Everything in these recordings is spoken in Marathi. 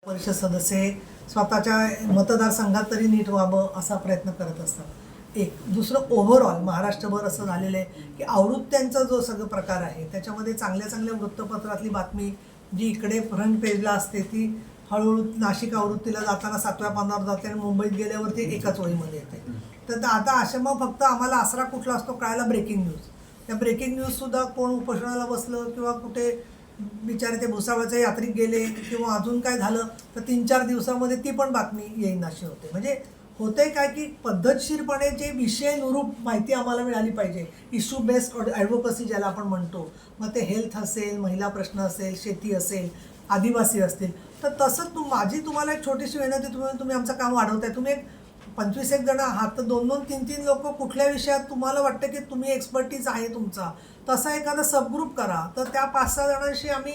परिषद सदस्य स्वतःच्या मतदारसंघात तरी नीट व्हावं असा प्रयत्न करत असतात. एक दुसरं ओव्हरऑल महाराष्ट्रभर असं झालेलं आहे की आवृत्त्यांचा जो सगळं प्रकार आहे त्याच्यामध्ये चांगल्या चांगल्या वृत्तपत्रातली बातमी जी इकडे फ्रंट पेजला असते ती हळूहळू नाशिक आवृत्तीला जाताना 7व्या पानावर जाते आणि मुंबईत गेल्यावरती एकाच वळीमध्ये येते. तर आता अशा मग फक्त आम्हाला आसरा कुठला असतो कळायला ब्रेकिंग न्यूज. त्या ब्रेकिंग न्यूजसुद्धा कोण उपोषणाला बसलं किंवा कुठे बिचारे ते भुसावळचे यात्रिक गेले किंवा अजून काय झालं तर 3-4 दिवसामध्ये ती पण बातमी येईन अशी होते. म्हणजे होते काय की पद्धतशीरपणे जे विषयनुरूप माहिती आम्हाला मिळाली पाहिजे, इश्यू बेस्ड ॲडव्होकसी ज्याला आपण म्हणतो, मग ते हेल्थ असेल, महिला प्रश्न असेल, शेती असेल, आदिवासी असतील, तर तसं माझी तुम्हाला एक छोटीशी विनंती, तुम्ही आमचं काम वाढवताय. तुम्ही एक 25-1 जण आहात तर 2-2, 3-3 लोक कुठल्या विषयात तुम्हाला वाटतं की तुम्ही एक्सपर्टीज आहे तुमचा, तसा एखादा सबग्रुप करा. तर त्या 5-6 जणांशी आम्ही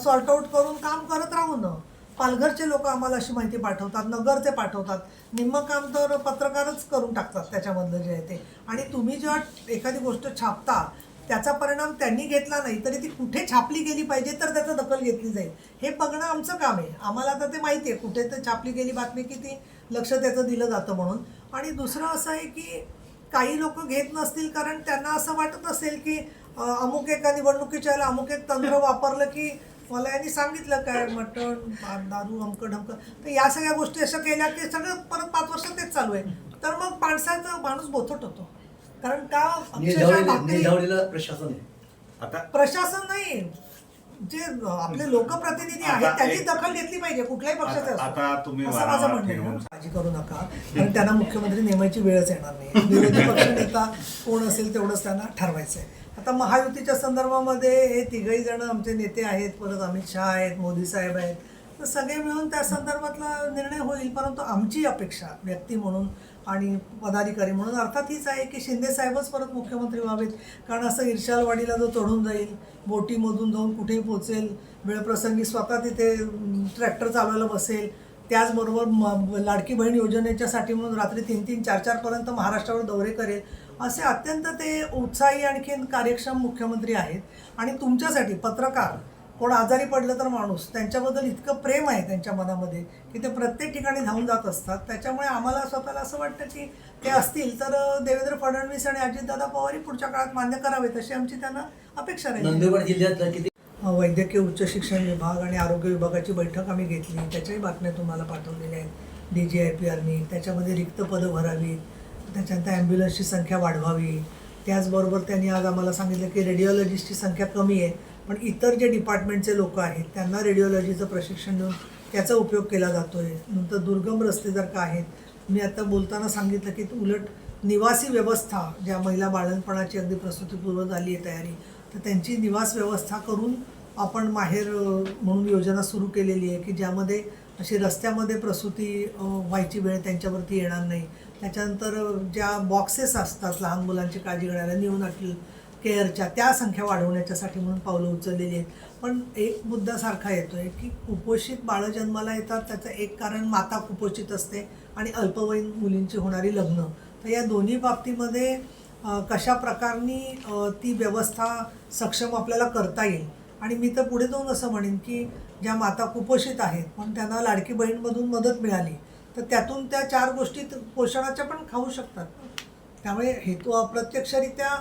सॉर्ट आऊट करून काम करत राहू ना. पालघरचे लोक आम्हाला अशी माहिती पाठवतात, नगरचे पाठवतात, निम्मं काम तर पत्रकारच करून टाकतात त्याच्यामधलं जे आहे ते. आणि तुम्ही जेव्हा एखादी गोष्ट छापता त्याचा परिणाम त्यांनी घेतला नाही तरी ती कुठे छापली गेली पाहिजे तर त्याचं दखल घेतली जाईल हे बघणं आमचं काम आहे. आम्हाला आता ते माहिती आहे कुठे तर छापली गेली बातमी किती लक्ष त्याचं दिलं जातं म्हणून. आणि दुसरं असं आहे की काही लोक घेत नसतील कारण त्यांना असं वाटत असेल की अमुक एका निवडणुकीच्या वेळेला अमुक एक तंत्र वापरलं की मला यांनी सांगितलं काय मटण दारू अमकं ढमकं, तर या सगळ्या गोष्टी अशा केल्या की सगळं परत 5 वर्ष तेच चालू आहे. तर मग माणूस बोथट होतो. कारण का प्रशासन नाही, जे आपले लोकप्रतिनिधी आहेत त्यांनी दखल घेतली पाहिजे कुठल्याही पक्षाचे असं माझं म्हणणं आहे. काळजी करू नका कारण त्यांना मुख्यमंत्री नेमायची वेळच येणार नाही. विरोधी पक्षनेता कोण असेल तेवढंच त्यांना ठरवायचं आहे. आता महायुतीच्या संदर्भामध्ये हे 3घही जण आमचे नेते आहेत, परत अमित शहा आहेत, मोदी साहेब आहेत, तर सगळे मिळून त्या संदर्भातला निर्णय होईल. परंतु आमची अपेक्षा व्यक्ती म्हणून आणि पदाधिकारी म्हणून अर्थात हीच आहे की शिंदे साहेबच परत मुख्यमंत्री व्हावेत. कारण असं इर्शालवाडीला जो चढून जाईल, बोटीमधून जाऊन कुठेही पोचेल, वेळप्रसंगी स्वतः तिथे ट्रॅक्टर चालवायला बसेल, त्याचबरोबर लाडकी बहीण योजनेच्यासाठी म्हणून रात्री 3-3, 4-4 पर्यंत महाराष्ट्रावर दौरे करेल, असे अत्यंत ते उत्साही आणखीन कार्यक्षम मुख्यमंत्री आहेत. आणि तुमच्यासाठी पत्रकार कोण आजारी पडलं तर माणूस त्यांच्याबद्दल इतकं प्रेम आहे त्यांच्या मनामध्ये की ते प्रत्येक ठिकाणी धावून जात असतात. त्याच्यामुळे आम्हाला स्वतःला असं वाटतं की ते असतील तर देवेंद्र फडणवीस आणि अजितदादा पवारही पुढच्या काळात मान्य करावेत अशी आमची त्यांना अपेक्षा राहील. नंदुरबार जिल्ह्यात वैद्यकीय उच्च शिक्षण विभाग आणि आरोग्य विभागाची बैठक आम्ही घेतली, त्याच्याही बातम्या तुम्हाला पाठवलेल्या आहेत. DGIPRनी त्याच्यामध्ये रिक्त पदं भरावीत, त्याच्यानंतर ॲम्ब्युलन्सची संख्या वाढवावी. त्याचबरोबर त्यांनी आज आम्हाला सांगितलं की रेडिओलॉजिस्टची संख्या कमी आहे, पण इतर जे डिपार्टमेंटचे लोक आहेत त्यांना रेडिओलॉजीचं प्रशिक्षण देऊन त्याचा उपयोग केला जातो आहे. नंतर दुर्गम रस्ते जर का आहेत, मी आता बोलताना सांगितलं की उलट निवासी व्यवस्था ज्या महिला बाळंतपणाची अगदी प्रसूतीपूर्व झाली आहे तयारी, तर त्यांची निवास व्यवस्था करून आपण माहेर म्हणून योजना सुरू केलेली आहे की ज्यामध्ये अशी रस्त्यामध्ये प्रसूती व्हायची वेळ त्यांच्यावरती येणार नाही. त्याच्यानंतर ज्या बॉक्सेस असतात लहान मुलांची काळजी घेणाऱ्या निओनाटल केअरच्या, त्या संख्या वाढवण्याच्यासाठी म्हणून पावलं उचललेली आहेत. पण एक मुद्दा सारखा येतो आहे की कुपोषित बाळं जन्माला येतात त्याचं एक कारण माता कुपोषित असते आणि अल्पवयीन मुलींची होणारी लग्न. तर या दोन्ही बाबतीमध्ये कशा प्रकारनी ती व्यवस्था सक्षम आपल्याला करता येईल. आणि मी तर पुढे जाऊन असं म्हणेन की ज्या माता कुपोषित आहेत पण त्यांना लाडकी बहीणमधून मदत मिळाली तर त्यातून त्या 4 गोष्टी पोषणाच्या पण खाऊ शकतात. त्यामुळे हेतू अप्रत्यक्षरित्या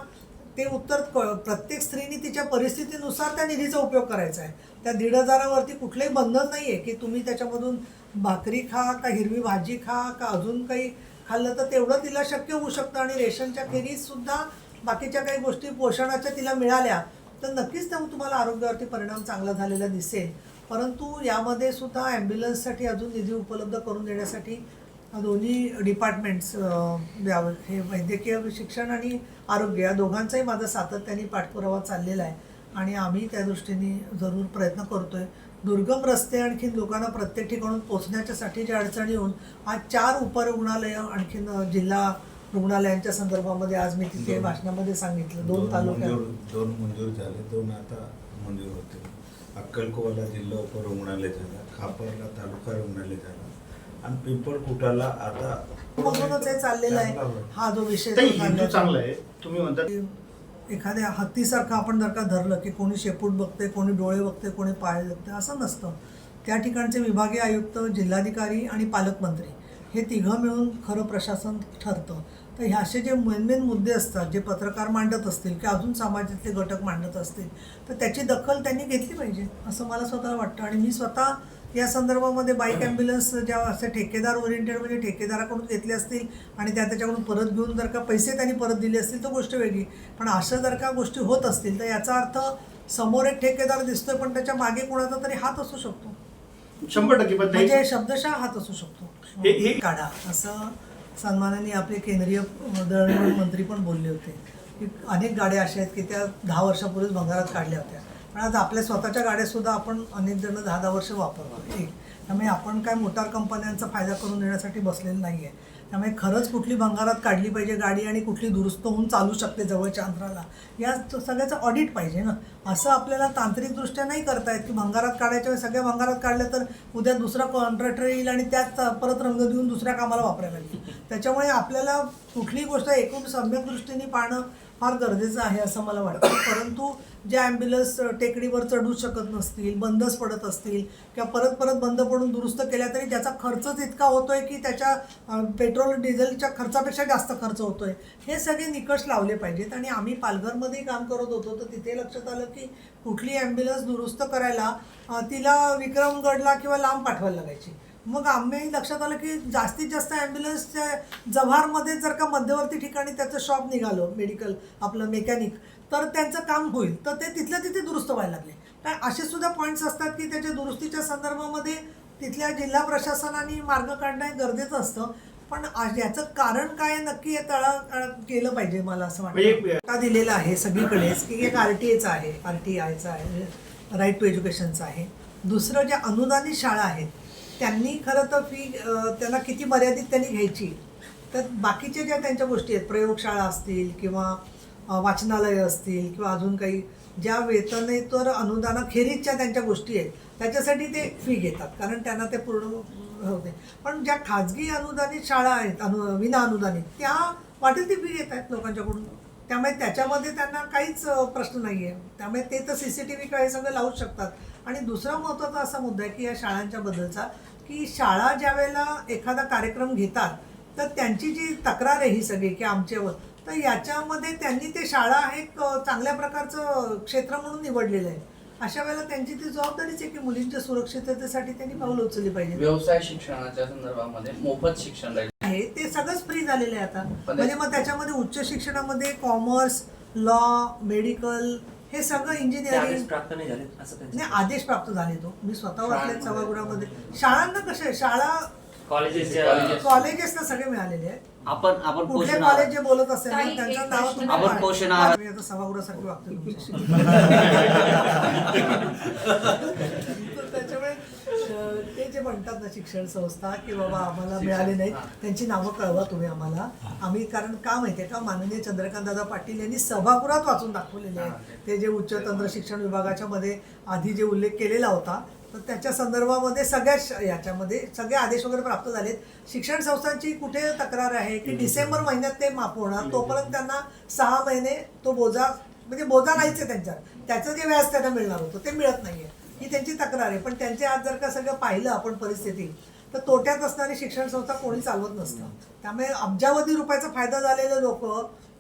ते उत्तर प्रत्येक स्त्रीने तिच्या परिस्थितीनुसार त्या निधीचा उपयोग करायचा आहे. त्या 1,500वरती कुठलंही बंधन नाही आहे की तुम्ही त्याच्यामधून भाकरी खा का हिरवी भाजी खा का अजून काही खाल्लं तर तेवढं तिला शक्य होऊ शकतं. आणि रेशनच्या खेरीजसुद्धा बाकीच्या काही गोष्टी पोषणाच्या तिला मिळाल्या तर नक्कीच तुम्हाला आरोग्यावरती परिणाम चांगला झालेला दिसेल. परंतु यामध्ये सुद्धा ॲम्ब्युलन्ससाठी अजून निधी उपलब्ध करून देण्यासाठी दोन्ही डिपार्टमेंट्स हे वैद्यकीय शिक्षण आणि आरोग्य या दोघांचाही माझा सातत्याने पाठपुरावा चाललेला आहे आणि आम्ही त्या दृष्टीने जरूर प्रयत्न करतो आहे. दुर्गम रस्ते आणखीन लोकांना प्रत्येक ठिकाणून पोचण्याच्यासाठी ज्या अडचणी येऊन आज 4 उपरुग्णालयं आणखीन जिल्हा रुग्णालयांच्या संदर्भामध्ये आज मी तिथे भाषणामध्ये सांगितलं. 2 तालुक्यात 2 मंजूर झाले, 2 आता मंजूर होते. अक्कलकोवाला जिल्हा उपरुग्णालय झाला, खापरला तालुका रुग्णालय झाला आणि पिंपळकुटाला आता म्हणूनच हे चाललेलं आहे. हा जो विषय चांगला आहे. तुम्ही म्हणता एखाद्या हत्तीसारखं आपण जर का धरलं की कोणी शेपूट बघते, कोणी डोळे बघते, कोणी पाय बघते, असं नसतं. त्या ठिकाणचे विभागीय आयुक्त, जिल्हाधिकारी आणि पालकमंत्री हे तिघं मिळून खरं प्रशासन ठरतं. तर हे असे जे मेन मुद्दे असतात, जे पत्रकार मांडत असतील किंवा अजून समाजातले घटक मांडत असतील, तर त्याची दखल त्यांनी घेतली पाहिजे असं मला स्वतःला वाटतं. आणि मी स्वतः या संदर्भामध्ये बाईक ॲम्ब्युलन्स ज्या असे ठेकेदार ओरिएंटेड म्हणजे ठेकेदाराकडून घेतले असतील आणि त्याच्याकडून परत घेऊन जर का पैसे त्यांनी परत दिले असतील तर गोष्ट वेगळी. पण अशा जर का गोष्टी होत असतील तर याचा अर्थ समोर एक ठेकेदार दिसतोय पण त्याच्या मागे कोणाचा तरी हात असू शकतो. 100% पण नाही. म्हणजे शब्दशः हात असू शकतो. हे काढा असं सन्मानाने आपले केंद्रीय दळणवळण मंत्री पण बोलले होते की अनेक गाड्या अशा आहेत की त्या 10 वर्षापूर्वीच भंगारात काढल्या होत्या. पण आज आपल्या स्वतःच्या गाड्यासुद्धा आपण अनेक जण 10-10 वर्ष वापरतो. त्यामुळे आपण काय मोटार कंपन्यांचा फायदा करून देण्यासाठी बसलेलं नाही आहे. त्यामुळे खरंच कुठली भंगारात काढली पाहिजे गाडी आणि कुठली दुरुस्त होऊन चालू शकते जवळच्या अंतराला, या सगळ्याचं ऑडिट पाहिजे ना. असं आपल्याला तांत्रिकदृष्ट्या नाही करता येत की भंगारात काढायच्या वेळी सगळ्या भंगारात काढल्या तर उद्या दुसरा कॉन्ट्रॅक्टर येईल आणि त्यात परत रंग देऊन दुसऱ्या कामाला वापरायला लागेल. त्याच्यामुळे आपल्याला कुठली गोष्ट एकूण सम्यक दृष्टीने पाहणं फार गरजेचं आहे असं मला वाटतं. परंतु ज्या ॲम्ब्युलन्स टेकडीवर चढू शकत नसतील, बंदच पडत असतील किंवा परत परत बंद पडून दुरुस्त केल्या तरी ज्याचा खर्चच इतका होतोय की त्याच्या पेट्रोल डिझेलच्या खर्चापेक्षा जास्त खर्च होतोय, हे सगळे निकष लावले पाहिजेत. आणि आम्ही पालघरमध्ये काम करत होतो तर तिथे लक्षात आलं की कुठली ॲम्ब्युलन्स दुरुस्त करायला तिला विक्रमगडला किंवा लांब पाठवायला लागायची. मग आम्ही लक्षात आलं की जास्तीत जास्त ॲम्ब्युलन्सच्या जव्हारमध्ये जर का मध्यवर्ती ठिकाणी त्याचं शॉप निघालं, मेडिकल आपलं मेकॅनिक, तर त्यांचं काम होईल. तर ते तिथल्या तिथे दुरुस्त व्हायला लागले. तर असे सुद्धा पॉईंट्स असतात की त्याच्या दुरुस्तीच्या संदर्भामध्ये तिथल्या जिल्हा प्रशासनाने मार्ग काढणं गरजेचं असतं. पण याचं कारण काय नक्की हे केलं पाहिजे मला असं वाटतं. का दिलेलं आहे सगळीकडेच की एक RTAचं आहे, RTIचं आहे, राईट टू एज्युकेशनचं आहे. दुसरं ज्या अनुदानित शाळा आहेत त्यांनी खरं तर फी त्यांना किती मर्यादित त्यांनी घ्यायची. तर बाकीच्या ज्या त्यांच्या गोष्टी आहेत, प्रयोगशाळा असतील किंवा वाचनालयं असतील किंवा अजून काही ज्या वेतनेतर अनुदानाखेरीजच्या त्यांच्या गोष्टी आहेत त्याच्यासाठी ते फी घेतात कारण त्यांना ते पूर्ण होते. पण ज्या खाजगी अनुदानित शाळा आहेत विना अनुदानित त्या वाटेल ती फी घेत आहेत लोकांच्याकडून. त्यामुळे त्याच्यामध्ये त्यांना काहीच प्रश्न नाही आहे. त्यामुळे ते तर CCTV काय सगळं लावूच शकतात. आणि दुसरा महत्त्वाचा असा मुद्दा आहे की या शाळांच्या बद्दलचा की शाळा ज्या वेळेला एखादा कार्यक्रम घेतात तर त्यांची जी तक्रार आहे ही सगळी की आमच्यावर, तर याच्यामध्ये त्यांनी ते शाळा एक चांगल्या प्रकारचं क्षेत्र म्हणून निवडलेलं आहे. अशा वेळेला त्यांची ती जबाबदारीच आहे की मुलींच्या सुरक्षिततेसाठी त्यांनी पावलं उचलली पाहिजे. व्यवसाय शिक्षणाच्या संदर्भामध्ये मोफत शिक्षण आहे ते सगळंच फ्री झालेलं आहे आता. म्हणजे मग त्याच्यामध्ये उच्च शिक्षणामध्ये कॉमर्स, लॉ, मेडिकल हे सगळं इंजिनिअरिंग प्राप्त नाही झाले असं नाही. आदेश प्राप्त झाले. तो मी स्वतः वाचले सभागृहामध्ये. शाळांना कसे आहे, शाळा कॉलेजेस ना सगळे मिळालेले आहेत. आपण कुठले कॉलेज जे बोलत असेल काही त्यांचं एक नाव प्रश्न तुम्ही आपण पोषण आहार- मी आता सभागृहासारखी वागते तुमच्याशी. तर त्याच्यामुळे ते जे म्हणतात ना शिक्षण संस्था की बाबा आम्हाला मिळाले नाहीत त्यांची नावं कळवा तुम्ही आम्हाला. आम्ही कारण का माहिती आहे का, माननीय चंद्रकांतदादा पाटील यांनी सभागृहात वाचून दाखवलेले आहे ते जे उच्च तंत्र शिक्षण विभागाच्या मध्ये आधी जे उल्लेख केलेला होता. तर त्याच्या संदर्भामध्ये याच्यामध्ये सगळे आदेश वगैरे प्राप्त झालेत. शिक्षण संस्थांची कुठे तक्रार आहे की डिसेंबर महिन्यात ते माफ होणार, तोपर्यंत त्यांना 6 महिने तो बोजा म्हणजे बोजा नाहीच आहे त्यांच्यावर. त्याचं जे व्याज त्यांना मिळणार होतं ते मिळत नाही आहे ही त्यांची तक्रार आहे. पण त्यांचे आज जर का सगळं पाहिलं आपण परिस्थिती तर तोट्यात असणारी शिक्षण संस्था कोणी चालवत नसतं. त्यामुळे अब्जावधी रुपयाचा फायदा झालेले लोक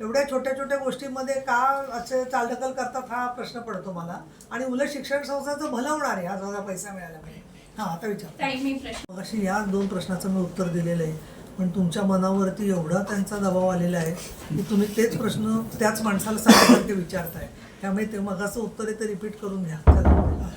एवढ्या छोट्या छोट्या गोष्टींमध्ये का असे चालढकल करतात हा प्रश्न पडतो मला. आणि उलट शिक्षण संस्थांचं भलं होणार आहे हा जरा पैसा मिळाला पाहिजे. हां आता विचार अशी या 2 प्रश्नाचं मी उत्तर दिलेलं आहे. पण तुमच्या मनावरती एवढा त्यांचा दबाव आलेला आहे की तुम्ही तेच प्रश्न त्याच माणसाला सांगण्यासारखे विचारताय. त्यामुळे ते मगाचं उत्तर आहे ते रिपीट करून घ्या. चला.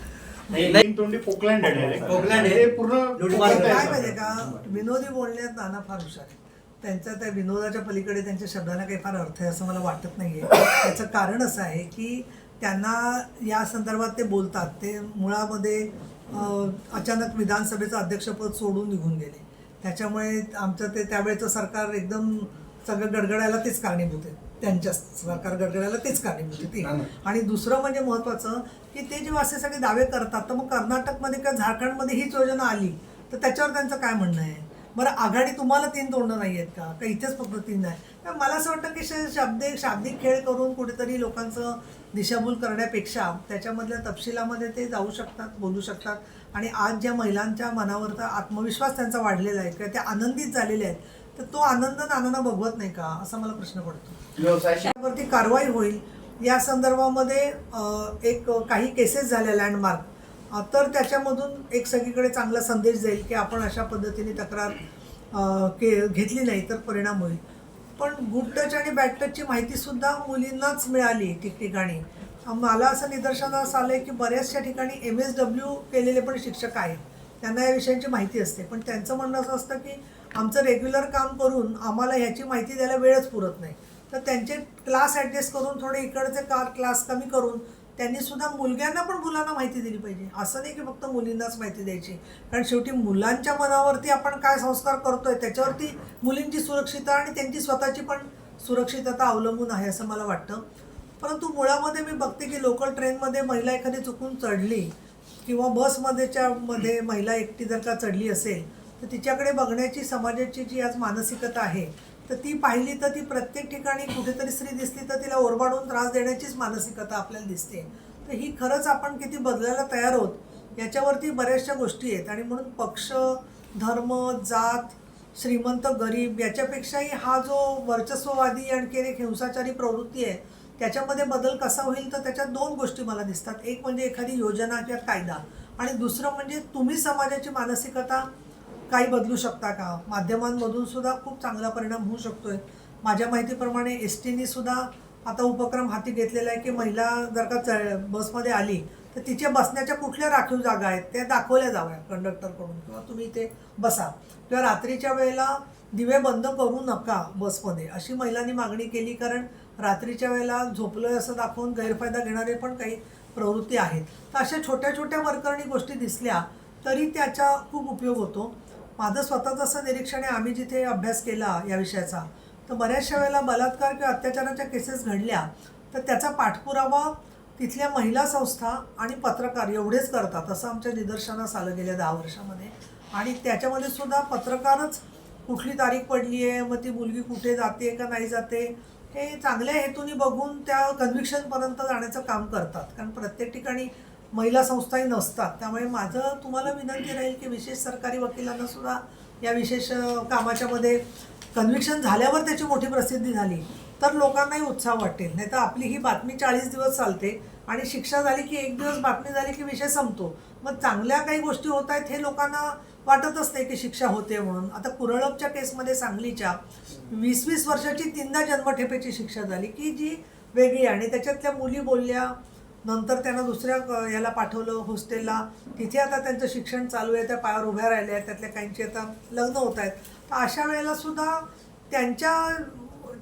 तोंडी पोकलँड आहे. पोकलँड आहे. हे पूर्ण काय माहिती का, विनोदी बोलण्यात नाना फार हुशार आहे. त्यांच्या त्या विनोदाच्या पलीकडे त्यांच्या शब्दांना काही फार अर्थ आहे असं मला वाटत नाही आहे. त्याचं कारण असं आहे की त्यांना या संदर्भात ते बोलतात ते मुळामध्ये अचानक विधानसभेचं अध्यक्षपद सोडून निघून गेले. त्याच्यामुळे आमचं ते त्यावेळेचं सरकार एकदम सगळं गडगडायला तेच कारणीभूत आहे. त्यांच्या सरकार गडगडायला तेच कारणीभूत आहे. आणि दुसरं म्हणजे महत्त्वाचं की ते जेव्हा असे सगळे दावे करतात तर मग कर्नाटकमध्ये किंवा झारखंडमध्ये हीच योजना आली तर त्याच्यावर त्यांचं काय म्हणणं आहे. बरं आघाडी तुम्हाला 3 तोंडं नाही आहेत का इथेच फक्त 3 आहे. तर मला असं वाटतं की शाब्दिक खेळ करून कुठेतरी लोकांचं दिशाभूल करण्यापेक्षा त्याच्यामधल्या तपशिलामध्ये ते जाऊ शकतात, बोलू शकतात. आणि आज ज्या महिलांच्या मनावरचा आत्मविश्वास त्यांचा वाढलेला आहे किंवा त्या आनंदित झालेल्या आहेत, तर तो आनंद नानांना बघवत नाही का, असा मला प्रश्न पडतो. व्यवसाय त्यावरती कारवाई होईल या संदर्भामध्ये एक काही केसेस झाल्या लँडमार्क, तर त्याच्यामधून एक सगळीकडे चांगला संदेश जाईल की आपण अशा पद्धतीने तक्रार घेतली नाही तर परिणाम होईल. पण गुड टच आणि बॅड टचची माहितीसुद्धा मुलींनाच मिळाली ठिकठिकाणी. मला असं निदर्शनास आलं आहे की बऱ्याचशा ठिकाणी MSW केलेले पण शिक्षक आहेत, त्यांना या विषयांची माहिती असते, पण त्यांचं म्हणणं असं असतं की आमचं रेग्युलर काम करून आम्हाला ह्याची माहिती द्यायला वेळच पुरत नाही. तर त्यांचे क्लास ॲडजस्ट करून थोडे इकडचे क्लास कमी करून त्यांनीसुद्धा मुलग्यांना पण मुलांना माहिती दिली पाहिजे. असं नाही की फक्त मुलींनाच माहिती द्यायची, कारण शेवटी मुलांच्या मनावरती आपण काय संस्कार करतोय त्याच्यावरती मुलींची सुरक्षितता आणि त्यांची स्वतःची पण सुरक्षितता अवलंबून आहे असं मला वाटतं. परंतु मुळामध्ये मी बघते की लोकल ट्रेनमध्ये महिला एखादी चुकून चढली किंवा मध्ये महिला एकटी जर का चढली असेल तर तिच्याकडे बघण्याची समाजाची जी आज मानसिकता आहे तर ती पाहिली तर ती प्रत्येक ठिकाणी कुठेतरी स्त्री दिसली तर तिला ओरबाडून त्रास देण्याचीच मानसिकता आपल्याला दिसते. तर ही खरंच आपण किती बदलायला तयार आहोत याच्यावरती बऱ्याचशा गोष्टी आहेत. आणि म्हणून पक्ष, धर्म, जात, श्रीमंत, गरीब याच्यापेक्षाही हा जो वर्चस्ववादी आणखी एक हिंसाचारी प्रवृत्ती आहे त्याच्यामध्ये बदल कसा होईल, तर त्याच्यात 2 गोष्टी मला दिसतात. एक म्हणजे एखादी योजना किंवा कायदा, आणि दुसरं म्हणजे तुम्ही समाजाची मानसिकता काही बदलू शकता का. माध्यमांमधून सुद्धा खूप चांगला परिणाम होऊ शकतोय. माझ्या माहितीप्रमाणे STने सुद्धा आता उपक्रम हाती घेतलेला आहे की महिला जर का बसमध्ये आली तर तिच्या बसण्याच्या कुठल्या राखीव जागा आहेत त्या दाखवल्या जाव्या कंडक्टरकडून, किंवा तुम्ही इथे बसा, किंवा रात्रीच्या वेळेला दिवे बंद करू नका बसमध्ये, अशी महिलांनी मागणी केली. कारण रात्रीच्या वेळेला झोपलोय असं दाखवून गैरफायदा घेणारे पण काही प्रवृत्ती आहेत. तर अशा छोट्या छोट्या वरकरणी गोष्टी दिसल्या तरी त्याचा खूप उपयोग होतो. माझं स्वतःचं असं निरीक्षण आहे, आम्ही जिथे अभ्यास केला या विषयाचा तर बऱ्याचशा वेळेला बलात्कार किंवा अत्याचाराच्या केसेस घडल्या तर त्याचा पाठपुरावा तिथल्या महिला संस्था आणि पत्रकार एवढेच करतात असं आमच्या निदर्शनास आलं गेल्या 10 वर्षामध्ये. आणि त्याच्यामध्ये सुद्धा पत्रकारच कुठली तारीख पडली आहे, मग ती मुलगी कुठे जाते का नाही जाते, हे चांगल्या हेतूने बघून त्या कन्व्हिक्शनपर्यंत जाण्याचं काम करतात. कारण प्रत्येक ठिकाणी महिला संस्थाही नसतात. त्यामुळे माझं तुम्हाला विनंती राहील की विशेष सरकारी वकिलांना सुद्धा या विशेष कामाच्या मध्ये कन्व्हिक्शन झाल्यावर त्याची मोठी प्रसिद्धी झाली तर लोकांनाही उत्साह वाटेल. नाही तर आपली ही बातमी 40 दिवस चालते आणि शिक्षा झाली की 1 दिवस बातमी झाली की विषय संपतो. मग चांगल्या काही गोष्टी होत आहेत हे लोकांना वाटतच नाही की शिक्षा होते म्हणून. आता कुरळपच्या केसमध्ये सांगलीच्या 20-20 वर्षाची 3दा जन्मठेपेची शिक्षा झाली की जी वेगळी, आणि त्याच्यातल्या मुली बोलल्या, नंतर त्यांना दुसऱ्या याला पाठवलं हॉस्टेलला, तिथे आता त्यांचं शिक्षण चालू आहे, त्या पायावर उभ्या राहिल्या आहेत, त्यातल्या काहींची आता लग्न होत आहेत. तर अशा वेळेला सुद्धा त्यांच्या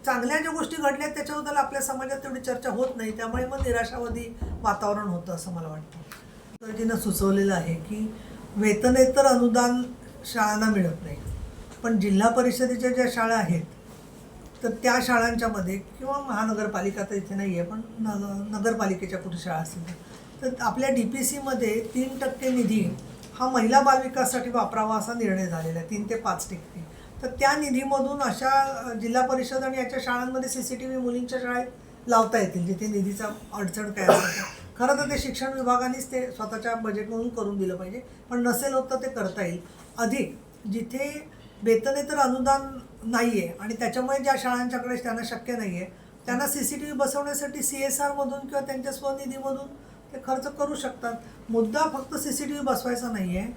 चांगल्या ज्या गोष्टी घडल्या आहेत त्याच्याबद्दल आपल्या समाजात तेवढी चर्चा होत नाही. त्यामुळे मग निराशावादी वातावरण होतं असं मला वाटतं. तिनं सुचवलेलं आहे की वेतनेतर अनुदान शाळांना मिळत नाही, पण जिल्हा परिषदेच्या ज्या शाळा आहेत तर त्या शाळांच्यामध्ये किंवा महानगरपालिका तर इथे नाही आहे पण नगरपालिकेच्या कुठे शाळा असतील तर आपल्या DPCमध्ये 3% निधी हा महिला बालविकासासाठी वापरावा असा निर्णय झालेला आहे, 3 ते 5%. तर त्या निधीमधून अशा जिल्हा परिषद आणि याच्या शाळांमध्ये CCTV मुलींच्या शाळेत लावता येतील जिथे निधीचा अडचण काय असेल. खरं तर ते शिक्षण विभागानेच ते स्वतःच्या बजेटमधून करून दिलं पाहिजे, पण नसेल होत तर ते करता येईल. अधिक जिथे वेतनेतर अनुदान नाही आहे आणि त्याच्यामुळे ज्या शाळांच्याकडे त्यांना शक्य नाही आहे त्यांना CCTV बसवण्यासाठी CSRमधून किंवा त्यांच्या स्वनिधीमधून ते खर्च करू शकतात. मुद्दा फक्त CCTV बसवायचा नाही आहे.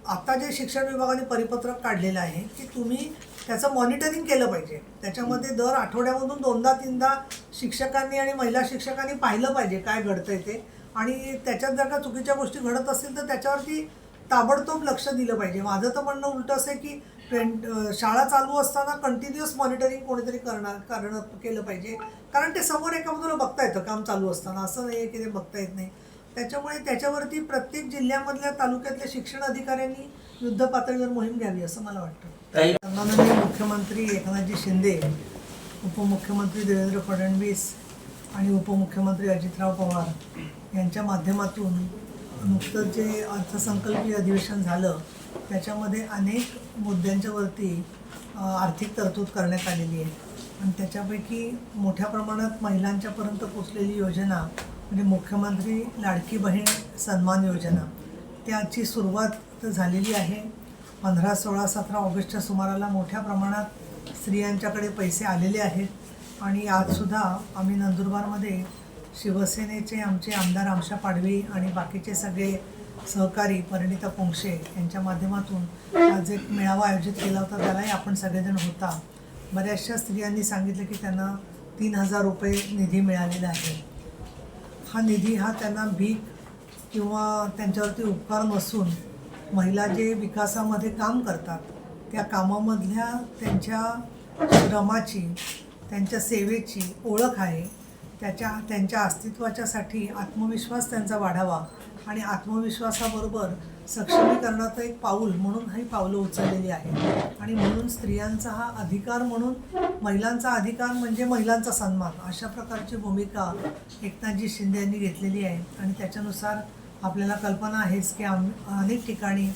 आता जे शिक्षण विभागाने परिपत्रक काढलेलं आहे की तुम्ही त्याचं मॉनिटरिंग केलं पाहिजे. त्याच्यामध्ये दर आठवड्यामधून 2दा-3दा शिक्षकांनी आणि महिला शिक्षकांनी पाहिलं पाहिजे काय घडतंय ते, आणि त्याच्यात जर का चुकीच्या गोष्टी घडत असतील तर त्याच्यावरती ताबडतोब लक्ष दिलं पाहिजे. माझं तर म्हणणं उलटं असं आहे की शाळा चालू असताना कंटिन्युअस मॉनिटरिंग कोणीतरी केलं पाहिजे, कारण ते समोर एका बाजूला बघता येतं काम चालू असताना, असं नाही आहे की ते बघता येत नाही. त्याच्यामुळे त्याच्यावरती प्रत्येक जिल्ह्यामधल्या तालुक्यातल्या शिक्षण अधिकाऱ्यांनी युद्ध पातळीवर मोहीम घ्यावी असं मला वाटतं. सन्माननीय मुख्यमंत्री एकनाथजी शिंदे, उपमुख्यमंत्री देवेंद्र फडणवीस आणि उपमुख्यमंत्री अजितराव पवार यांच्या माध्यमातून नुकतंच जे अर्थसंकल्पीय अधिवेशन झालं त्याच्यामध्ये अनेक मुद्द्यांच्यावरती आर्थिक तरतूद करण्यात आलेली आहे. आणि त्याच्यापैकी मोठ्या प्रमाणात महिलांच्यापर्यंत पोचलेली योजना म्हणजे मुख्यमंत्री लाडकी बहीण सन्मान योजना, त्याची सुरुवात झालेली आहे. 15, 16, 17 ऑगस्टच्या सुमाराला मोठ्या प्रमाणात स्त्रियांच्याकडे पैसे आलेले आहेत आणि आजसुद्धा आम्ही नंदुरबारमध्ये शिवसेनेचे आमचे आमदार आमशा पाडवी आणि बाकीचे सगळे सहकारी परिणिता पोंक्षे यांच्या माध्यमातून आज एक मेळावा आयोजित केला होता. त्यालाही आपण सगळेजण होता. बऱ्याचशा स्त्रियांनी सांगितलं की त्यांना 3,000 रुपये निधी मिळालेला आहे. हा निधी हा त्यांना भीक किंवा त्यांच्यावरती उपकार नसून महिला जे विकासामध्ये काम करतात त्या कामामधल्या त्यांच्या श्रमाची, त्यांच्या सेवेची ओळख आहे. त्यांच्या अस्तित्वाच्यासाठी आत्मविश्वास त्यांचा वाढावा आणि आत्मविश्वासाबरोबर सक्षमीकरणाचं एक पाऊल म्हणून ही पावलं उचललेली आहे. आणि म्हणून स्त्रियांचा हा अधिकार म्हणून महिलांचा अधिकार म्हणजे महिलांचा सन्मान अशा प्रकारची भूमिका एकनाथजी शिंदे यांनी घेतलेली आहे. आणि त्याच्यानुसार आपल्याला कल्पना आहेच की अनेक ठिकाणी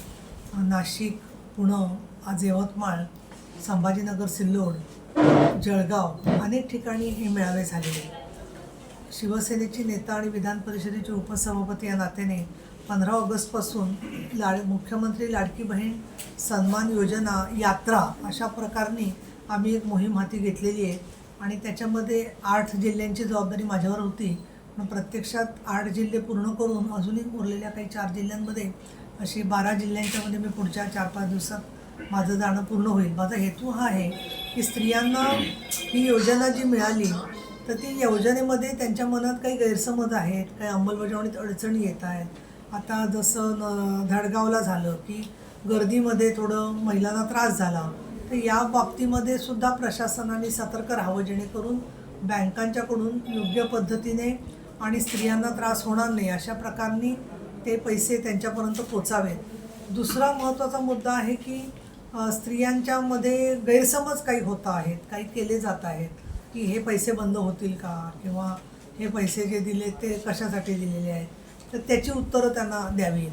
नाशिक, पुणे, आज यवतमाळ, संभाजीनगर, सिल्लोड, जळगाव अनेक ठिकाणी हे मेळावे झालेले. शिवसेनेची नेता आणि विधान परिषदेचे उपसभापती या नात्याने 15 ऑगस्टपासून मुख्यमंत्री लाडकी बहीण सन्मान योजना यात्रा अशा प्रकारे आम्ही एक मोहीम हाती घेतलेली आहे. आणि त्याच्यामध्ये 8 जिल्ह्यांची जबाबदारी माझ्यावर होती. पण प्रत्यक्षात 8 जिल्हे पूर्ण करून अजूनही उरलेल्या काही 4 जिल्ह्यांमध्ये अशी 12 जिल्ह्यांच्यामध्ये मी पुढच्या 4-5 दिवसात माझं जाणं पूर्ण होईल. माझा हेतू हा आहे की स्त्रियांना ही योजना जी मिळाली तर ती योजनेमध्ये त्यांच्या मनात काही गैरसमज आहेत, काही अंमलबजावणीत अडचणी येत आहेत. आता जसं धडगावला झालं की गर्दीमध्ये थोडं महिलांना त्रास झाला, तर या बाबतीमध्ये सुद्धा प्रशासनाने सतर्क राहावं जेणेकरून बँकांच्याकडून योग्य पद्धतीने आणि स्त्रियांना त्रास होणार नाही अशा प्रकारे ते पैसे त्यांच्यापर्यंत पोचावेत. दुसरा महत्त्वाचा मुद्दा आहे की स्त्रियांच्यामध्ये गैरसमज काही होत आहेत, काही केले जात आहेत की हे पैसे बंद होतील का किंवा हे पैसे जे दिले ते कशासाठी दिलेले आहेत, तर त्याची उत्तरं त्यांना द्यावी.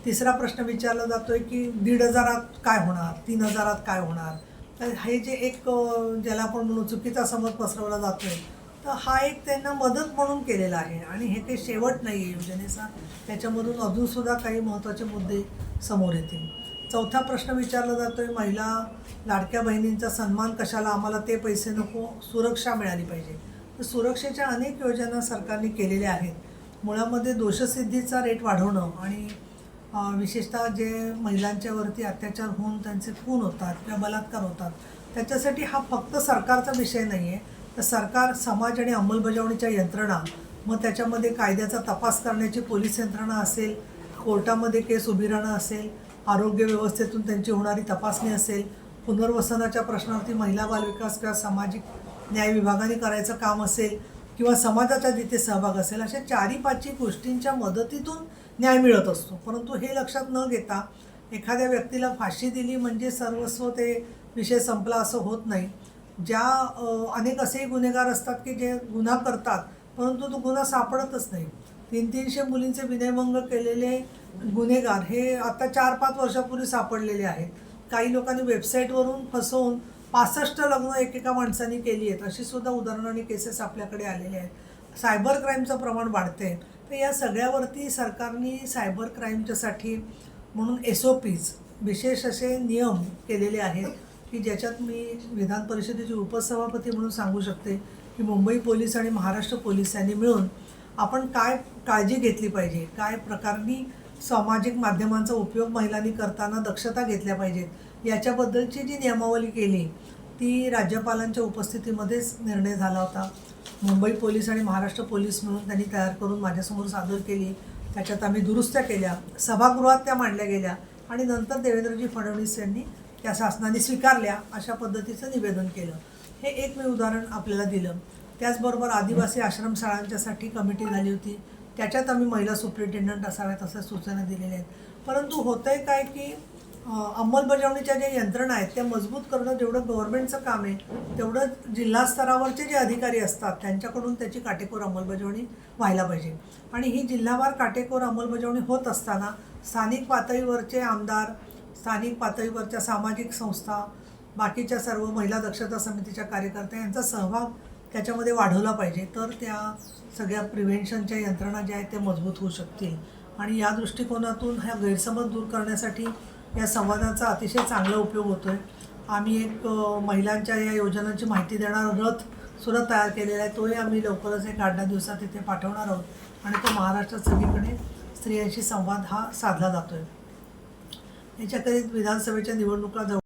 तिसरा प्रश्न विचारला जातो आहे की 1,500 काय होणार, 3,000 काय होणार. तर हे जे एक ज्याला आपण म्हणू चुकीचा समज पसरवला जातो आहे, तर हा एक त्यांना मदत म्हणून केलेला आहे. आणि हे काही शेवट नाही आहे योजनेचा, त्याच्यामधून अजूनसुद्धा काही महत्त्वाचे मुद्दे समोर येतील. चौथा प्रश्न विचारला जातो आहे महिला लाडक्या बहिणींचा सन्मान कशाला, आम्हाला ते पैसे नको, सुरक्षा मिळाली पाहिजे. तर सुरक्षेच्या अनेक योजना सरकारने केलेल्या आहेत. मुळामध्ये दोषसिद्धीचा रेट वाढवणं आणि विशेषतः जे महिलांच्यावरती अत्याचार होऊन त्यांचे खून होतात किंवा बलात्कार होतात त्याच्यासाठी हा फक्त सरकारचा विषय नाही आहे. तर सरकार, समाज आणि अंमलबजावणीच्या यंत्रणा, मग त्याच्यामध्ये कायद्याचा तपास करण्याची पोलीस यंत्रणा असेल, कोर्टामध्ये केस उभी राहणं असेल, आरोग्य व्यवस्थेतून त्यांची होणारी तपासणी असेल, पुनर्वसनाच्या प्रश्नावरती महिला बालविकास किंवा सामाजिक न्याय विभागाने करायचं काम असेल किंवा समाजाचा तिथे सहभाग असेल, अशा 4-5 गोष्टींच्या मदतीतून न्याय मिळत असतो. परंतु हे लक्षात न घेता एखाद्या व्यक्तीला फाशी दिली म्हणजे सर्वस्व ते विषय संपला असं होत नाही. अनेक असेही गुन्हेगार असतात की जे गुन्हा करतात परंतु तो गुन्हा सापडतच नाही. 300 मुलींचे विनयभंग केलेले गुन्हेगार हे आता 4-5 वर्षापूर्वी सापडलेले आहेत. काही लोकांनी वेबसाईटवरून फसवून 65 लग्न एकेका माणसांनी केली आहेत, अशी सुद्धा उदाहरणं आणि केसेस आपल्याकडे आलेले आहेत. सायबर क्राईमचं प्रमाण वाढते. तर या सगळ्यावरती सरकारने सायबर क्राईमच्यासाठी म्हणून SOPs विशेष असे नियम केलेले आहेत की ज्याच्यात मी विधान परिषदेचे उपसभापती म्हणून सांगू शकते की मुंबई पोलीस आणि महाराष्ट्र पोलीस यांनी मिळून आपण काय काळजी घेतली पाहिजे, काय प्रकारनी सामाजिक माध्यमांचा उपयोग महिलांनी करताना दक्षता घेतल्या पाहिजेत, याच्याबद्दलची जी नियमावली केली ती राज्यपालांच्या उपस्थितीमध्येच निर्णय झाला होता. मुंबई पोलीस आणि महाराष्ट्र पोलीस मिळून त्यांनी तयार करून माझ्यासमोर सादर केली. त्याच्यात आम्ही दुरुस्त्या केल्या, सभागृहात त्या मांडल्या गेल्या आणि नंतर देवेंद्रजी फडणवीस यांनी त्या शासनाने स्वीकारल्या, अशा पद्धतीचं निवेदन केलं. हे एक मी उदाहरण आपल्याला दिलं. त्याचबरोबर आदिवासी आश्रमशाळांच्यासाठी कमिटी झाली होती, त्याच्यात आम्ही महिला सुप्रिटेंडंट असाव्यात अशा सूचना दिलेल्या आहेत. परंतु होतं आहे काय की अंमलबजावणीच्या ज्या यंत्रणा आहेत त्या मजबूत करणं जेवढं गव्हर्नमेंटचं काम आहे तेवढं जिल्हा स्तरावरचे जे अधिकारी असतात त्यांच्याकडून त्याची काटेकोर अंमलबजावणी व्हायला पाहिजे. आणि ही जिल्हावार काटेकोर अंमलबजावणी होत असताना स्थानिक पातळीवरचे आमदार, स्थानिक पातळीवरच्या सामाजिक संस्था, बाकीच्या सर्व महिला दक्षता समितीच्या कार्यकर्त्या यांचा सहभाग त्याच्यामध्ये वाढवला पाहिजे. तर त्या सगळ्या प्रिव्हेन्शनच्या यंत्रणा ज्या आहेत त्या मजबूत होऊ शकतील. आणि या दृष्टिकोनातून ह्या गैरसमज दूर करण्यासाठी या संवादाचा अतिशय चांगला उपयोग होतो आहे. आम्ही एक महिलांच्या या योजनांची माहिती देणारा रथ सुद्धा तयार केलेला आहे. तोही आम्ही लवकरच एक 8-10 दिवसात इथे पाठवणार आहोत आणि तो महाराष्ट्रात सगळीकडे स्त्रियांशी संवाद हा साधला जातो आहे. याच्याकरिता विधानसभेच्या निवडणुका जवळ